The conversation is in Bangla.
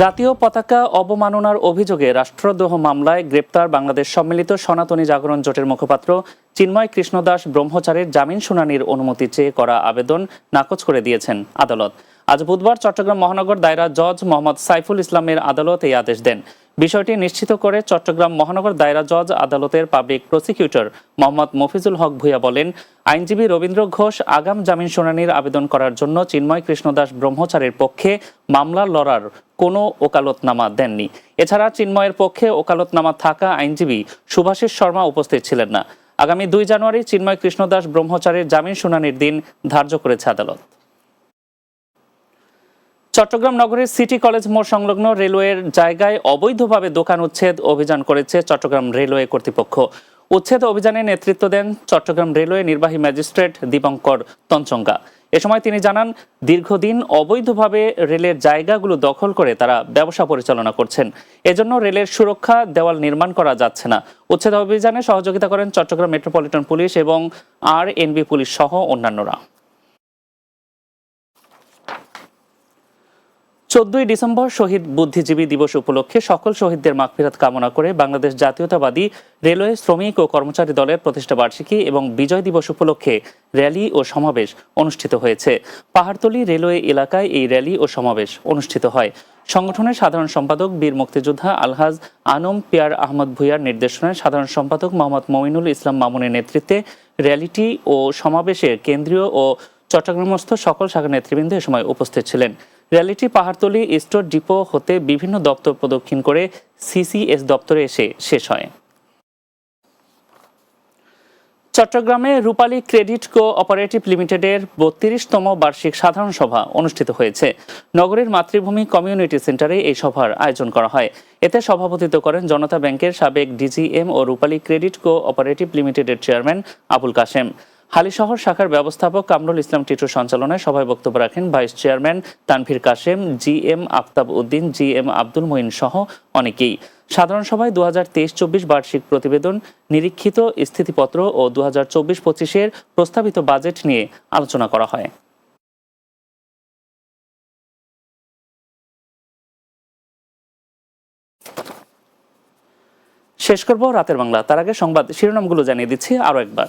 জাতীয় পতাকা অবমাননার অভিযোগে রাষ্ট্রদ্রোহ মামলায় গ্রেপ্তার বাংলাদেশ সম্মিলিত সনাতনী জাগরণ জোটের মুখপাত্র চিন্ময় কৃষ্ণদাস ব্রহ্মচারীর জামিন শুনানির অনুমতি চেয়ে করা আবেদন নাকচ করে দিয়েছেন আদালত। আজ বুধবার চট্টগ্রাম মহানগর দায়রা জজ মোহাম্মদ সাইফুল ইসলামের আদালত এই আদেশ দেন। বিষয়টি নিশ্চিত করে চট্টগ্রাম মহানগর দায়রা জজ আদালতের পাবলিক প্রসিকিউটর মোহাম্মদ মফিজুল হক ভূঁইয়া বলেন, আইনজীবী রবীন্দ্র ঘোষ আগাম জামিন শুনানির আবেদন করার জন্য চিন্ময় কৃষ্ণদাস ব্রহ্মচারীর পক্ষে মামলা লড়ার কোনো ওকালতনামা দেননি। এছাড়া চিন্ময়ের পক্ষে ওকালতনামা থাকা আইনজীবী শুভাশিস শর্মা উপস্থিত ছিলেন না। আগামী 2 জানুয়ারি চিন্ময় কৃষ্ণদাস ব্রহ্মচারীর জামিন শুনানির দিন ধার্য করেছে আদালত। চট্টগ্রাম নগরের সিটি কলেজ মোড় সংলগ্ন রেলওয়ের জায়গায় অবৈধভাবে দোকান উচ্ছেদ অভিযান করেছে চট্টগ্রাম রেলওয়ে কর্তৃপক্ষ। উচ্ছেদ অভিযানে নেতৃত্ব দেন চট্টগ্রাম রেলওয়ে নির্বাহী ম্যাজিস্ট্রেট দীপঙ্কর তঞ্চঙ্গা। এ সময় তিনি জানান, দীর্ঘদিন অবৈধভাবে রেলের জায়গাগুলো দখল করে তারা ব্যবসা পরিচালনা করছেন। এজন্য রেলের সুরক্ষা দেওয়াল নির্মাণ করা যাচ্ছে না। উচ্ছেদ অভিযানে সহযোগিতা করেন চট্টগ্রাম মেট্রোপলিটন পুলিশ এবং RNB পুলিশ সহ অন্যান্যরা। 14 ডিসেম্বর শহীদ বুদ্ধিজীবী দিবস উপলক্ষে সকল শহীদদের মাগফিরাত কামনা করে বাংলাদেশ জাতীয়তাবাদী রেলওয়ে শ্রমিক ও কর্মচারী দলের প্রতিষ্ঠা বার্ষিকী এবং বিজয় দিবস উপলক্ষে র্যালি ও সমাবেশ অনুষ্ঠিত হয়েছে। পাহাড়তলী রেলওয়ে এলাকায় এই র্যালি ও সমাবেশ অনুষ্ঠিত হয়। সংগঠনের সাধারণ সম্পাদক বীর মুক্তিযোদ্ধা আলহাজ আনম পিয়ার আহমদ ভূঁইয়ার নির্দেশনায় সাধারণ সম্পাদক মোহাম্মদ মমিনুল ইসলাম মামুনের নেতৃত্বে র্যালিটি ও সমাবেশের কেন্দ্রীয় ও চট্টগ্রামস্থ সকল শাখা নেতৃবৃন্দ এ সময় উপস্থিত ছিলেন। র্যালিটি পাহাড়তলী স্টোর ডিপো হতে বিভিন্ন দপ্তর প্রদক্ষিণ করে CCS দপ্তরে এসে শেষ হয়। চট্টগ্রামে রূপালী ক্রেডিট কো-অপারেটিভ লিমিটেডের 32তম বার্ষিক সাধারণ সভা অনুষ্ঠিত হয়েছে। নগরীর মাতৃভূমি কমিউনিটি সেন্টারে এই সভার আয়োজন করা হয়। এতে সভাপতিত্ব করেন জনতা ব্যাংকের সাবেক DGM ও রূপালী ক্রেডিট কো-অপারেটিভ লিমিটেডের চেয়ারম্যান আবুল কাশেম। হালিশহর শাখার ব্যবস্থাপক কামরুল ইসলাম টিটুর সঞ্চালনায় সভায় বক্তব্য রাখেন vice chairman Tanvir Kashem, GM Aftab Uddin, GM Abdul Moin সহ অনেকেই। সাধারণ সভায় 2023-24 বার্ষিক প্রতিবেদন, নিরীক্ষিত স্থিতিপত্র ও 2024-25-এর প্রস্তাবিত বাজেট নিয়ে আলোচনা করা হয়। শেষ করব রাতের বাংলা, তার আগে সংবাদ শিরোনামগুলো জানিয়ে দিচ্ছি আরও একবার।